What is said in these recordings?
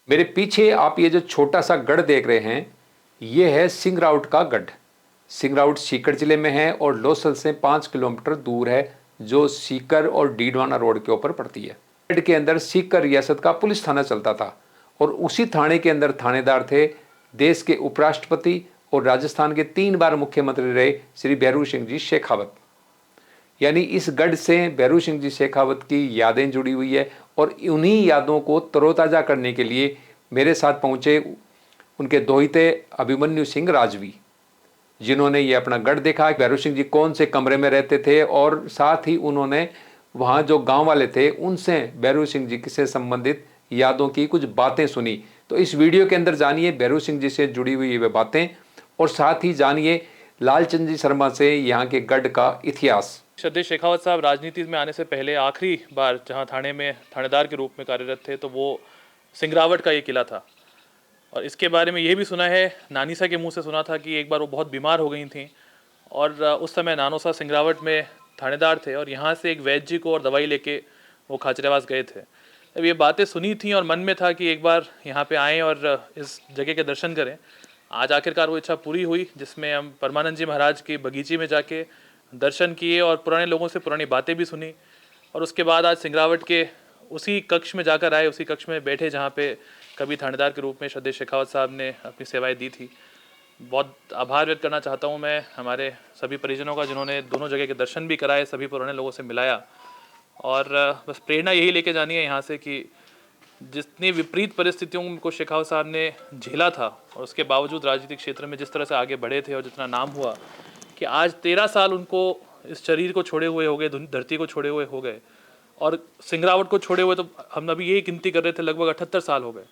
मेरे पीछे आप ये जो छोटा सा गढ़ देख रहे हैं, ये है सिंगराउट का गढ़। सिंगराउट सीकर जिले में है और लोसल से 5 किलोमीटर दूर है, जो सीकर और डीडवाना रोड के ऊपर पड़ती है। गढ़ के अंदर सीकर रियासत का पुलिस थाना चलता था और उसी थाने के अंदर थानेदार थे देश के उपराष्ट्रपति और राजस्थान के 3 बार मुख्यमंत्री रहे श्री भैरू सिंह जी शेखावत। यानी इस गढ़ से भैरू सिंह जी शेखावत की यादें जुड़ी हुई है और उन्हीं यादों को तरोताज़ा करने के लिए मेरे साथ पहुंचे उनके दोहिते अभिमन्यु सिंह राजवी, जिन्होंने ये अपना गढ़ देखा, भैरू सिंह जी कौन से कमरे में रहते थे और साथ ही उन्होंने वहाँ जो गांव वाले थे उनसे भैरू सिंह जी से संबंधित यादों की कुछ बातें सुनी। तो इस वीडियो के अंदर जानिए भैरू सिंह जी से जुड़ी हुई वे बातें और साथ ही जानिए लालचंद जी शर्मा से यहाँ के गढ़ का इतिहास। श्रद्धेय शेखावत साहब राजनीति में आने से पहले आखिरी बार जहां थाने में थानेदार के रूप में कार्यरत थे तो वो सिंगरावट का ये किला था। और इसके बारे में ये भी सुना है, नानीसा के मुंह से सुना था कि एक बार वो बहुत बीमार हो गई थी और उस समय नानोसा सिंगरावट में थानेदार थे और यहाँ से एक वैद्य जी को और दवाई लेके वो खाचरेवास गए थे। अब ये बातें सुनी थी और मन में था कि एक बार यहाँ पे आएँ और इस जगह के दर्शन करें। आज आखिरकार वो इच्छा पूरी हुई, जिसमें हम परमानंद जी महाराज की बगीचे में जाके दर्शन किए और पुराने लोगों से पुरानी बातें भी सुनी। और उसके बाद आज सिंगरावट के उसी कक्ष में जाकर आए, उसी कक्ष में बैठे जहाँ पे कभी थानेदार के रूप में श्रद्धेय शेखावत साहब ने अपनी सेवाएं दी थी। बहुत आभार व्यक्त करना चाहता हूँ मैं हमारे सभी परिजनों का, जिन्होंने दोनों जगह के दर्शन भी कराए, सभी पुराने लोगों से मिलाया। और बस प्रेरणा यही लेके जानी है यहाँ से कि जितनी विपरीत परिस्थितियों को शेखावत साहब ने झेला था और उसके बावजूद राजनीतिक क्षेत्र में जिस तरह से आगे बढ़े थे और जितना नाम हुआ कि आज 13 साल उनको इस शरीर को छोड़े हुए हो गए, धरती को छोड़े हुए हो गए। और सिंगरावट को छोड़े हुए तो हम अभी यही गिनती कर रहे थे, लगभग 78 साल हो गए।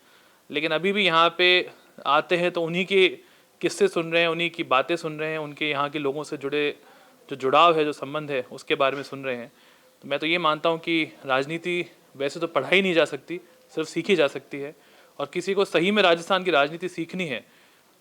लेकिन अभी भी यहाँ पे आते हैं तो उन्हीं के किस्से सुन रहे हैं, उन्हीं की बातें सुन रहे हैं, उनके यहाँ के लोगों से जुड़े जो जुड़ाव है, जो संबंध है, उसके बारे में सुन रहे हैं। तो मैं तो ये मानता हूँ कि राजनीति वैसे तो पढ़ाई नहीं जा सकती, सिर्फ सीखी जा सकती है। और किसी को सही में राजस्थान की राजनीति सीखनी है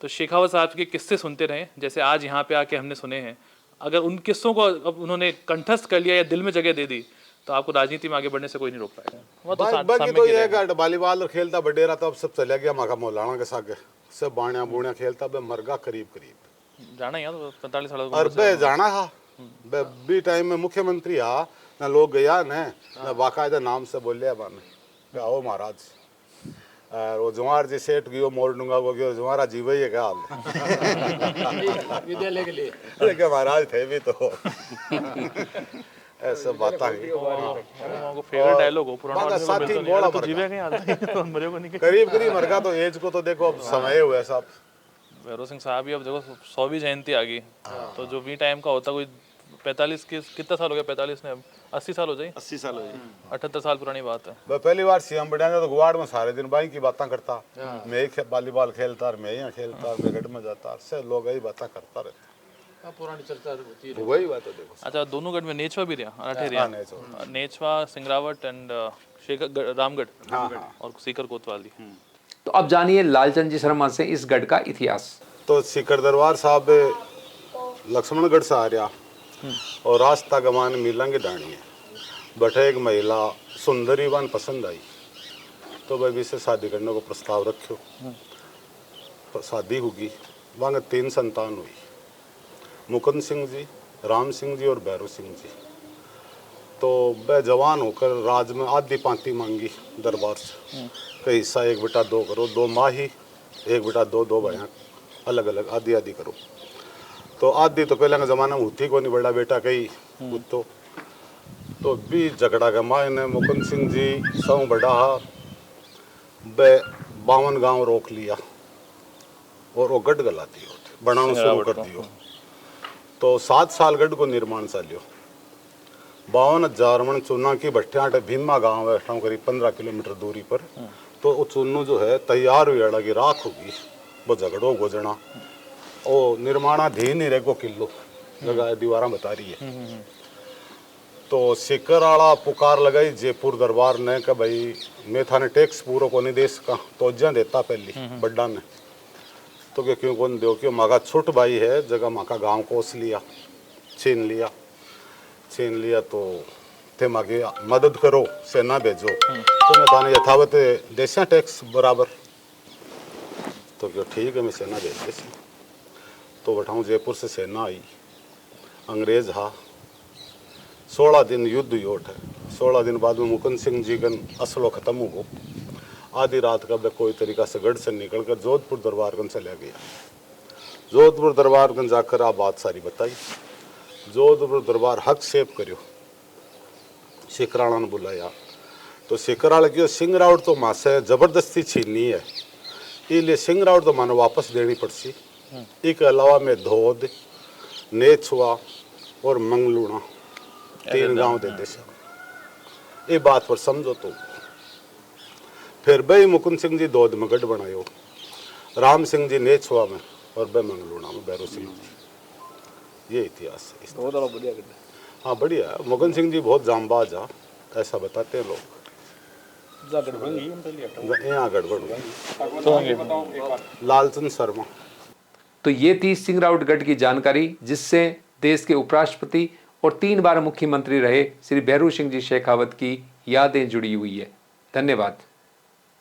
तो शेखावत साहब के किस्से सुनते रहें, जैसे आज यहाँ पे आके हमने सुने हैं। अगर उन किस्सों को अब उन्होंने कंठस्थ कर लिया या दिल में जगह दे दी तो आपको राजनीति में आगे बढ़ने से कोई नहीं रोक पाएगा। बाकी तो ये है वॉलीबॉल खेलता बडेरा तब सब चले गया माका मौलाना के सागे सब बाणिया बुणिया खेलता बे मरगा करीब जाना यार 45 साल और बे जाना हा बे बी टाइम में मुख्यमंत्री आ ना लोग गया ना बाकायदा नाम से बोलिया बाने आओ महाराज और वो जवार जी सेठ गयो मोड़ दूंगा वो गयो जवारा जीव ही है क्या हाल विद्यालय के लिए लेकिन महाराज थे भी तो ऐसा बात है। फेवरेट डायलॉग हो पुराना साथी बोला तो जीवे कहीं आते तो मरे को नहीं करीब करीब मरगा तो एज को तो देखो अब समय हुआ साहब। भैरू सिंह साहब ही अब देखो 100वीं जयंती आ गई तो जो भी टाइम का होता कोई 45 के कितना साल हो गया, 45 ने 80 साल हो जाए, 80 साल हो जाए, 78 साल पुरानी बात है। पहली बार सीएम बढ़िया तो गुवाड़ में सारे दिन बाई की बातें करता, मैं ही वॉलीबॉल खेलता मैं यहाँ खेलता मैं गढ़ में जाता से लोग यही बातें करता रहते पुरानी चर्चा होती है वही बात है। देखो अच्छा दोनों गढ़ में नेचवा भी रहा, नेचवा सिंगरावट एंड शेखर रामगढ़ और सीकर कोतवाली। तो अब जानिए लालचंद जी शर्मा से इस गढ़ का इतिहास। तो सीकर दरबार साहब लक्ष्मणगढ़ से आ रहा और रास्ता गमान मिलेंगे दानी है बटे एक महिला सुंदरी वान पसंद आई तो भाई से शादी करने को प्रस्ताव रखो। शादी होगी वहाँ 3 संतान हुई, मुकुंद सिंह जी, राम सिंह जी और भैरू सिंह जी। तो वह जवान होकर राज में आधी पांति मांगी दरबार से कई हिस्सा 1 बेटा 2 करो, 2 माँ ही 1 बेटा 2 बहन अलग अलग आधी आधी करो। तो आधी तो पहले के ज़माना में होती को नहीं, बड़ा बेटा कई तो भी झगड़ा का माँ ने मुकुंद सिंह जी सौ बड़ा वे 52 गांव रोक लिया और वो गढ़ गला दियो बनाना शुरू कर दियो। तो 7 साल गढ़ को निर्माण चालियो। 52,000 मन चूना की भट्टियाँ भीमा गांव है करीब 15 किलोमीटर दूरी पर। तो वो चूनो जो है तैयार हुई अड़ा की राख होगी वो झगड़ो गोजना ओ निर्माणाधीन ही रहेगो किलो जगह दीवारा बता रही है। तो सीकर वाला पुकार लगाई जयपुर दरबार ने कि भाई मैं थाने टैक्स पूरा को नहीं दे सका तो ज्या देता पहली बड्डा ने तो क्यों कौन दो क्यों मागा छुट भाई है जगह माका गांव कोस लिया छीन लिया तो थे मागे मदद करो सेना भेजो तो मैं थाने यथावत देशा टैक्स बराबर तो क्यों ठीक है, मैं सेना भेज दी। तो बैठाऊँ जयपुर से सेना आई, अंग्रेज हा 16 दिन युद्ध योट है। 16 दिन बाद में मुकुंद सिंह जी का असलो ख़त्म हो। आधी रात का वह कोई तरीका से गढ़ से निकल कर जोधपुर दरबारगंज चला गया। जोधपुर दरबारगंज जाकर आप बात सारी बताई। जोधपुर दरबार हक सेव करो, सिकराणा ने बुलाया तो सिकराल की सिंह राउत तो माँ से जबरदस्ती छीननी है, इसलिए सिंह राउत तो मानो वापस देनी पड़सी। इसके अलावा मैं धोद, नेछुआ और मंगलूणा 3 गांव दे दे। ये बात पर समझो तो फिर भाई मुकुंद सिंह जी धोद में गढ़ बनायो, राम सिंह जी नेछुआ में और भाई मंगलूणा में भैरू सिंह जी। ये इतिहास है। बहुत बढ़िया गढ़। हाँ बढ़िया है। मुकुंद सिंह जी बहुत जांबाज है, ऐसा बताते हैं लोग। यहाँ गड़बड़ लालचंद शर्मा। तो ये थी सिंह राउत गढ़ की जानकारी, जिससे देश के उपराष्ट्रपति और 3 बार मुख्यमंत्री रहे श्री भैरू सिंह जी शेखावत की यादें जुड़ी हुई है। धन्यवाद।